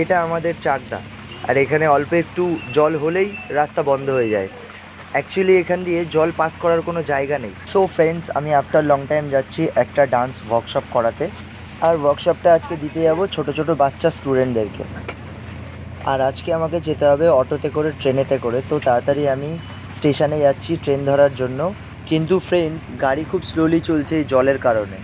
এটা আমাদের চাকদা, আর এখানে অল্প একটু জল হলেই রাস্তা বন্ধ হয়ে যায়। অ্যাকচুয়ালি এখান দিয়ে জল পাস করার কোনো জায়গা নেই। সো ফ্রেন্ডস, আমি আফটার লং টাইম যাচ্ছি একটা ডান্স ওয়ার্কশপ করাতে, আর ওয়ার্কশপটা আজকে দিতে যাবো ছোটো ছোটো বাচ্চা স্টুডেন্টদেরকে। আর আজকে আমাকে যেতে হবে অটোতে করে, ট্রেনেতে করে। তো তাড়াতাড়ি আমি স্টেশনে যাচ্ছি ট্রেন ধরার জন্য। কিন্তু ফ্রেন্ডস, গাড়ি খুব স্লোলি চলছে এই জলের কারণে।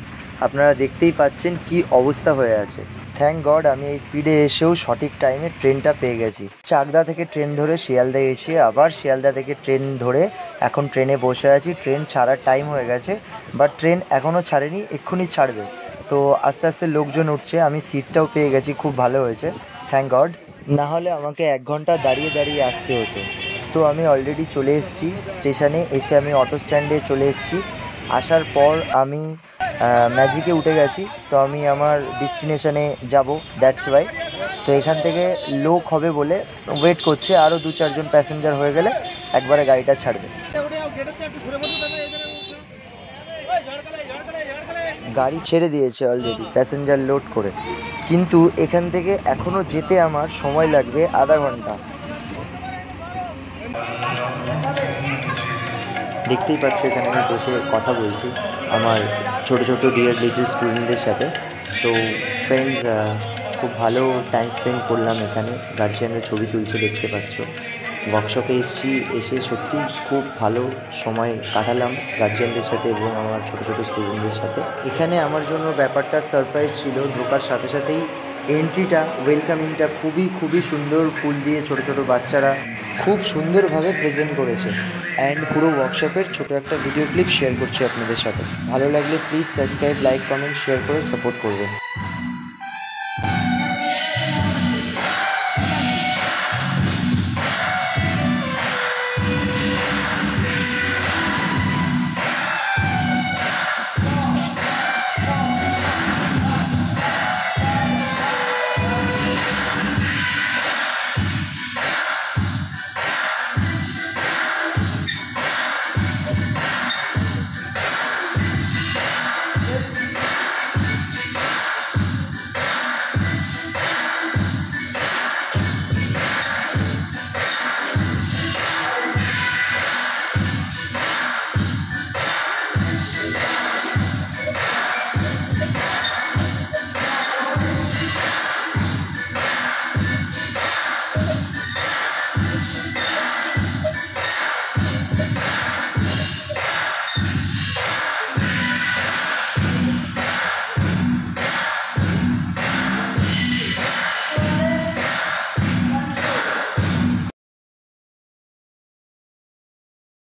আপনারা দেখতেই পাচ্ছেন কি অবস্থা হয়ে আছে। থ্যাংক গড আমি এই স্পিডে এসেও সঠিক টাইমে ট্রেনটা পেয়ে গেছি। চাকদা থেকে ট্রেন ধরে শিয়ালদা এসে আবার শিয়ালদা থেকে ট্রেন ধরে এখন ট্রেনে বসে আছি। ট্রেন ছাড়ার টাইম হয়ে গেছে, বাট ট্রেন এখনও ছাড়েনি, এক্ষুনি ছাড়বে। তো আস্তে আস্তে লোকজন উঠছে, আমি সিটটাও পেয়ে গেছি, খুব ভালো হয়েছে, থ্যাংক গড। না হলে আমাকে 1 ঘন্টা দাঁড়িয়ে দাঁড়িয়ে আসতে হতো। তো আমি অলরেডি চলে এসেছি স্টেশনে। এসে আমি অটো স্ট্যান্ডে চলে এসেছি। আসার পর আমি ম্যাজিকে উঠে গেছি। তো আমি আমার ডেস্টিনেশনে যাব, দ্যাটস ওয়াই। তো এখান থেকে লোক হবে বলে ওয়েট করছে, আরও 2-4 জন প্যাসেঞ্জার হয়ে গেলে একবারে গাড়িটা ছাড়বে। গাড়ি ছেড়ে দিয়েছে অলরেডি প্যাসেঞ্জার লোড করে, কিন্তু এখান থেকে এখনও যেতে আমার সময় লাগবে আধা ঘন্টা। দেখতেই পাচ্ছ এখানে আমি বসে কথা বলছি আমার ছোট ছোট ডিয়ার লিটল স্টুডেন্টদের সাথে। তো ফ্রেন্ডস, খুব ভালো টাইম স্পেন্ড করলাম এখানে। গার্জিয়ানরা ছবি তুলছে, দেখতে পাচ্ছ। ওয়ার্কশপে এসে সত্যি খুব ভালো সময় কাটালাম গার্জিয়ানদের সাথে এবং আমার ছোট ছোট স্টুডেন্টদের সাথে। এখানে আমার জন্য ব্যাপারটা সারপ্রাইজ ছিল। ঢোকার সাথে সাথেই এন্ট্রিটা, ওয়েলকামিংটা খুবই সুন্দর, ফুল দিয়ে ছোট ছোট বাচ্চারা খুব সুন্দরভাবে প্রেজেন্ট করেছে। অ্যান্ড পুরো ওয়ার্কশপের ছোটো একটা ভিডিও ক্লিপ শেয়ার করছি আপনাদের সাথে। ভালো লাগলে please subscribe, like, comment, share করে সাপোর্ট করবেন।